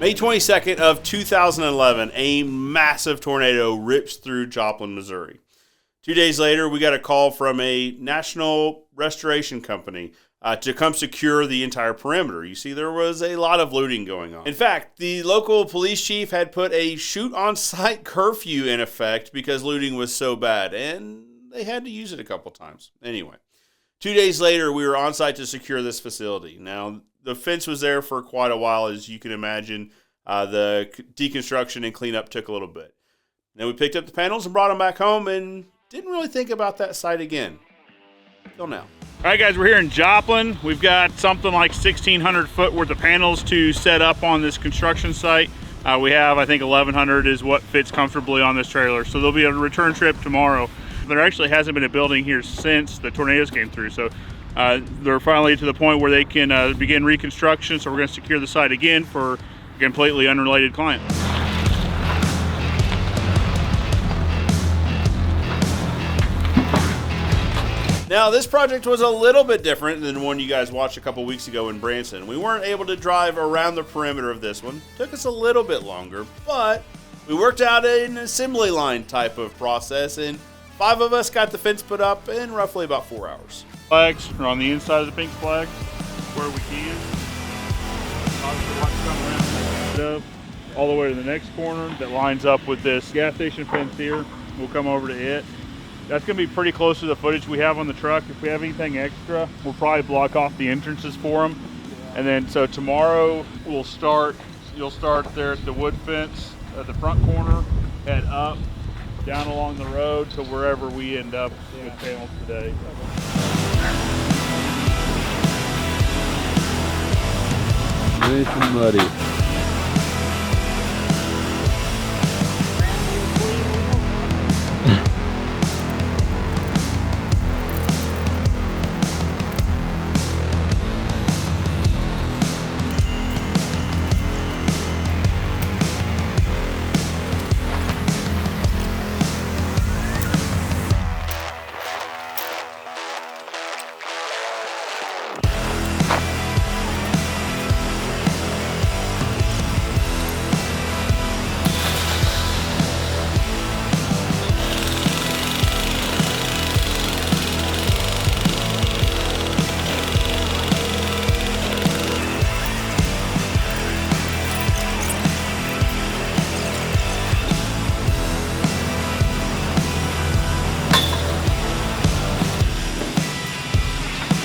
May 22nd of 2011, a massive tornado rips through Joplin, Missouri. 2 days later, we got a call from a national restoration company to come secure the entire perimeter. You see, there was a lot of looting going on. In fact, the local police chief had put a shoot-on-sight curfew in effect because looting was so bad, and they had to use it a couple times. Anyway, 2 days later, we were on site to secure this facility. Now, the fence was there for quite a while, as you can imagine. The deconstruction and cleanup took a little bit. Then we picked up the panels and brought them back home and didn't really think about that site again. Till now. All right, guys, we're here in Joplin. We've got something like 1,600 foot worth of panels to set up on this construction site. We have, I think, 1,100 is what fits comfortably on this trailer. So there'll be a return trip tomorrow. There actually hasn't been a building here since the tornadoes came through. So they're finally to the point where they can begin reconstruction. So we're going to secure the site again for a completely unrelated client. Now, this project was a little bit different than the one you guys watched a couple weeks ago in Branson. We weren't able to drive around the perimeter of this one. Took us a little bit longer, but we worked out an assembly line type of process, and 5 of us got the fence put up in roughly about 4 hours. Flags are on the inside of the pink flag where we can. Come around, all the way to the next corner that lines up with this gas station fence here. We'll come over to it. That's going to be pretty close to the footage we have on the truck. If we have anything extra, we'll probably block off the entrances for them. And then, so tomorrow you'll start there at the wood fence at the front corner, head up, down along the road to wherever we end up with panels today. Nice and muddy.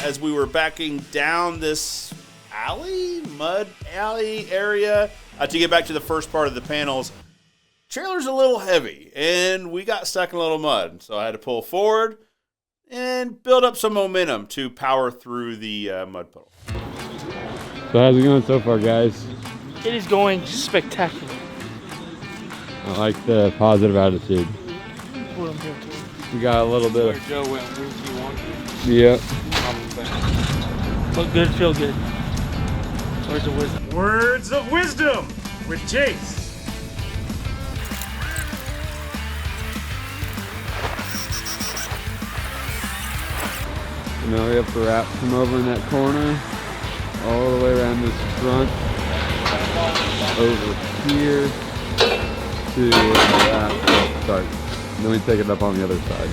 As we were backing down this mud alley area to get back to the first part of the panels, trailer's a little heavy and we got stuck in a little mud. So I had to pull forward and build up some momentum to power through the mud puddle. So how's it going so far, guys? It is going spectacular. I like the positive attitude. We got a little bit of... Joe went woozy wonky. Yep. Look good, feel good. Words of wisdom. Words of wisdom with Jace. Now we have to wrap from over in that corner, all the way around this front, over here to where the wrap starts. Then we take it up on the other side.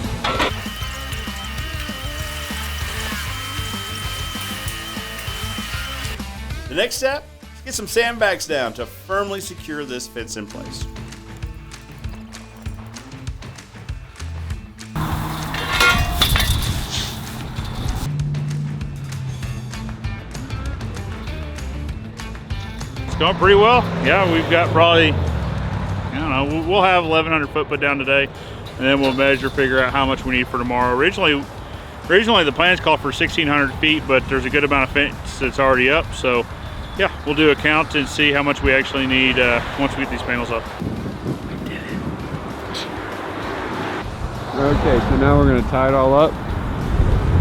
The next step, get some sandbags down to firmly secure this fence in place. It's going pretty well. Yeah, we've got probably, I don't know, we'll have 1,100 foot put down today, and then we'll figure out how much we need for tomorrow. Originally the plans called for 1,600 feet, but there's a good amount of fence that's already up. So yeah, we'll do a count and see how much we actually need once we get these panels up. Okay, so now we're gonna tie it all up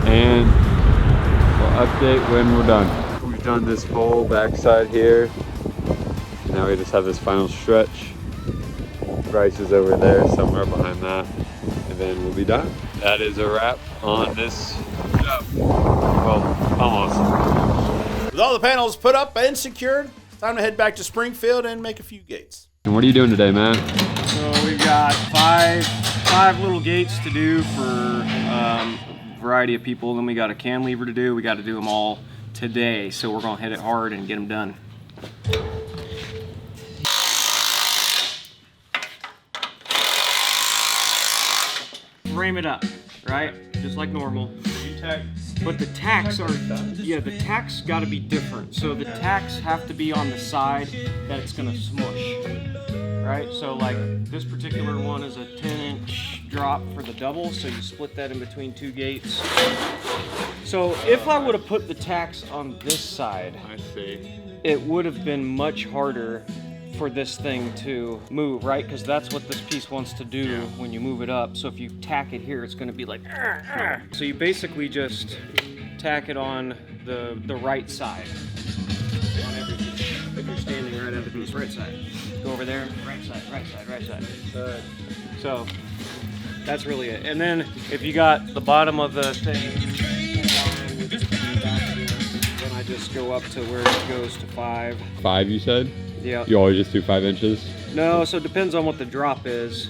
and we'll update when we're done. We've done this whole backside here. Now we just have this final stretch. Bryce is over there somewhere behind that, and then we'll be done. That is a wrap on this job. Well, almost. With all the panels put up and secured, it's Time to head back to Springfield and make a few gates. And what are you doing today, Matt? So we've got five little gates to do for a variety of people. Then we got a cantilever to do. We got to do them all today. So we're gonna hit it hard and get them done. Frame it up, right? Just like normal. But the tacks are, the tacks got to be different. So the tacks have to be on the side that it's gonna smush, right? So like this particular one is a 10-inch drop for the double, so you split that in between 2 gates. So if I would have put the tacks on this side, I see. it would have been much harder for this thing to move, right? Because that's what this piece wants to do when you move it up. So if you tack it here, it's gonna be like, so you basically just tack it on the right side on every piece. If you're standing right on the piece, right side. Go over there, right side, right side, right side. So that's really it. And then if you got the bottom of the thing, then I just go up to where it goes to 5. 5, you said? Yeah. You always just do 5 inches? No, so it depends on what the drop is,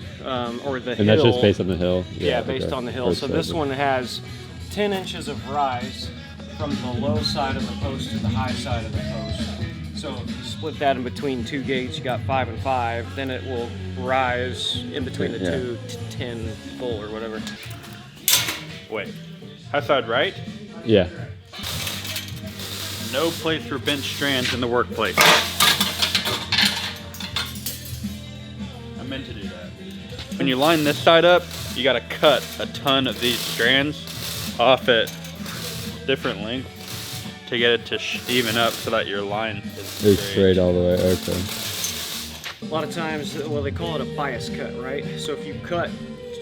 or the hill. And that's just based on the hill? Yeah, based on the hill. So this one has 10 inches of rise from the low side of the post to the high side of the post. So if you split that in between 2 gates, you got 5 and 5, then it will rise in between the 2 to 10 full or whatever. Wait, high side right? Yeah. No place for bent strands in the workplace. I meant to do that. When you line this side up, you gotta cut a ton of these strands off at different lengths to get it to even up so that your line is It's straight all the way, okay. A lot of times, well, they call it a bias cut, right? So if you cut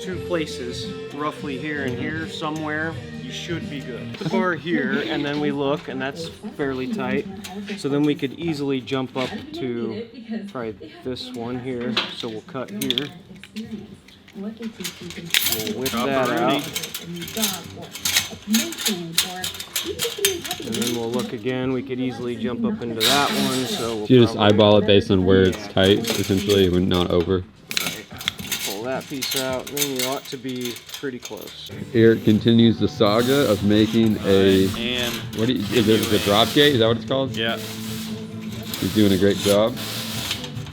2 places, roughly here and here somewhere, you should be good. The bar here, and then we look, and that's fairly tight. So then we could easily jump up to probably this one here. So we'll cut here. We'll whip that out. And then we'll look again. We could easily jump up into that one. So we'll You just eyeball it based on where it's tight, essentially, when not over. pull that piece out, and then you ought to be pretty close. Eric continues the saga of making a, And what do you, is it the drop gate? Is that what it's called? yeah, He's doing a great job.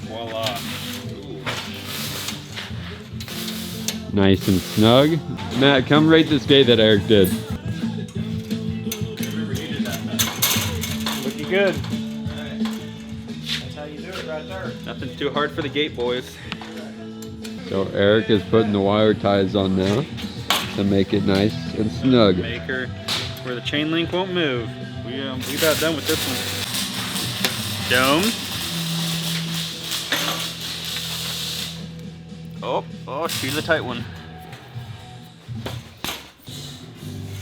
voila. Nice and snug. Matt, come rate this gate that Eric did. Looking good. That's how you do it right there. Nothing's too hard for the gate boys. So Eric is putting the wire ties on now to make it nice and snug. Maker where the chain link won't move. We about done with this one. Dome. Oh, she's a tight one.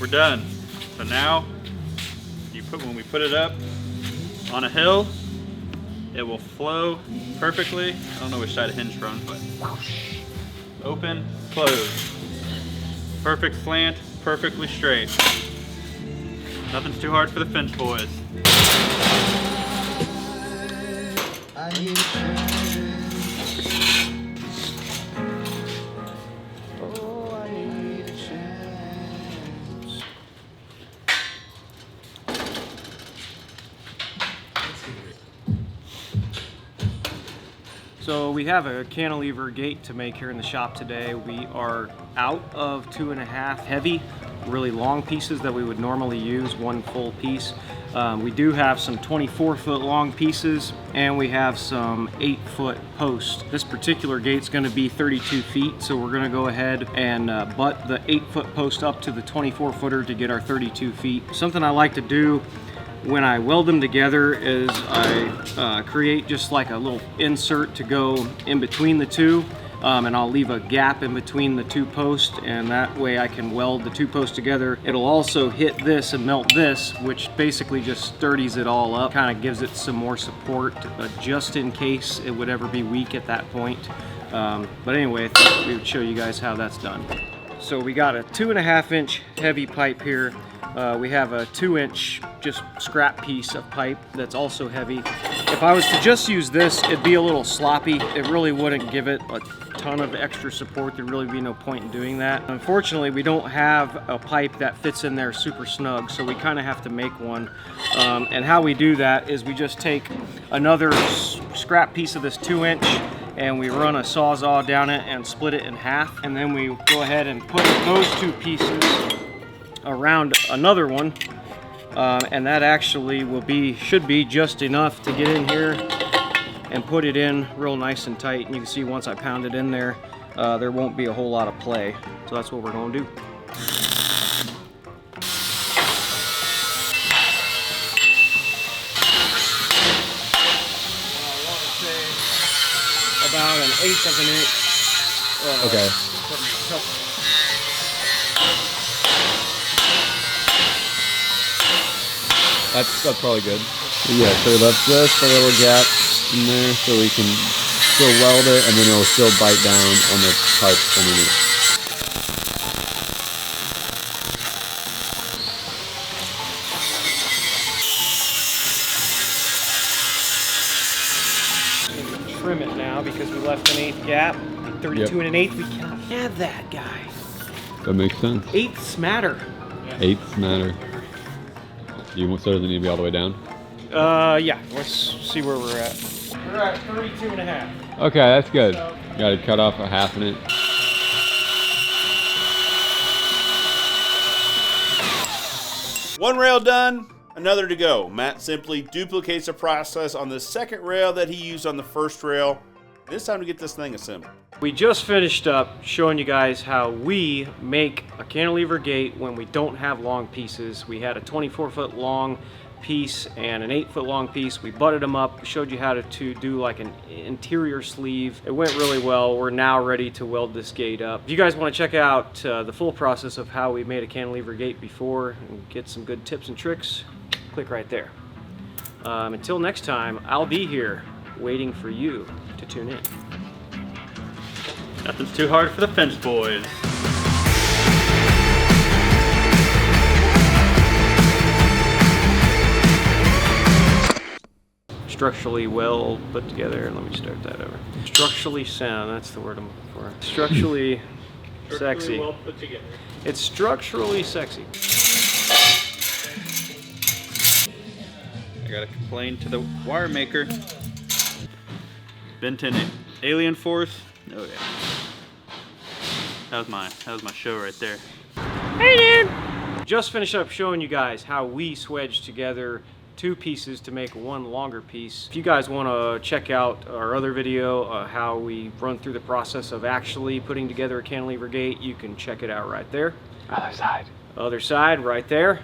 We're done. So now, when we put it up on a hill, it will flow perfectly. I don't know which side a hinge from, but open, close. Perfect slant, perfectly straight. Nothing's too hard for the Finch boys. So we have a cantilever gate to make here in the shop today. We are out of 2.5 heavy, really long pieces that we would normally use, one full piece. We do have some 24-foot long pieces, and we have some 8-foot posts. This particular gate's gonna be 32 feet, so we're gonna go ahead and butt the 8-foot post up to the 24-footer to get our 32 feet. Something I like to do when I weld them together is I create just like a little insert to go in between the two, and I'll leave a gap in between the two posts, and that way I can weld the two posts together. It'll also hit this and melt this, which basically just sturdies it all up, kind of gives it some more support just in case it would ever be weak at that point. But anyway, I thought we would show you guys how that's done. So we got a 2.5 inch heavy pipe here. We have a 2 inch just scrap piece of pipe that's also heavy. If I was to just use this, it'd be a little sloppy. It really wouldn't give it a ton of extra support. There'd really be no point in doing that. Unfortunately, we don't have a pipe that fits in there super snug, so we kind of have to make one. And how we do that is we just take another scrap piece of this 2-inch and we run a Sawzall down it and split it in half. And then we go ahead and put those 2 pieces around another one. And that actually should be just enough to get in here and put it in real nice and tight. And you can see once I pound it in there, there won't be a whole lot of play. So that's what we're gonna do. About 1/8 of an inch. Okay. That's probably good. Yeah, so we left just a little gap in there so we can still weld it, and then it'll still bite down on the pipe underneath. Trim it now because we left an 1/8 gap. 32 and 1/8, we cannot have that, guys. That makes sense. 1/8 matter. 1/8 matter. So does it need to be all the way down? Yeah, let's see where we're at. We're at 32 and 1/2. Okay, that's good. Got to cut off a 1/2 inch. One rail done, another to go. Matt simply duplicates the process on the second rail that he used on the first rail. It's time to get this thing assembled. We just finished up showing you guys how we make a cantilever gate when we don't have long pieces. We had a 24-foot long piece and an 8-foot long piece. We butted them up, showed you how to do like an interior sleeve. It went really well. We're now ready to weld this gate up. If you guys want to check out the full process of how we made a cantilever gate before and get some good tips and tricks, click right there. Until next time, I'll be here waiting for you to tune in. Nothing's too hard for the fence boys. Structurally well put together. Let me start that over. Structurally sound, that's the word I'm looking for. Structurally sexy. Well put together. It's structurally sexy. I gotta complain to the wire maker. Ben 10 Alien Force. Oh yeah. That was my show right there. Hey dude! Just finished up showing you guys how we swedge together 2 pieces to make one longer piece. If you guys want to check out our other video, how we run through the process of actually putting together a cantilever gate, you can check it out right there. Other side. Other side right there.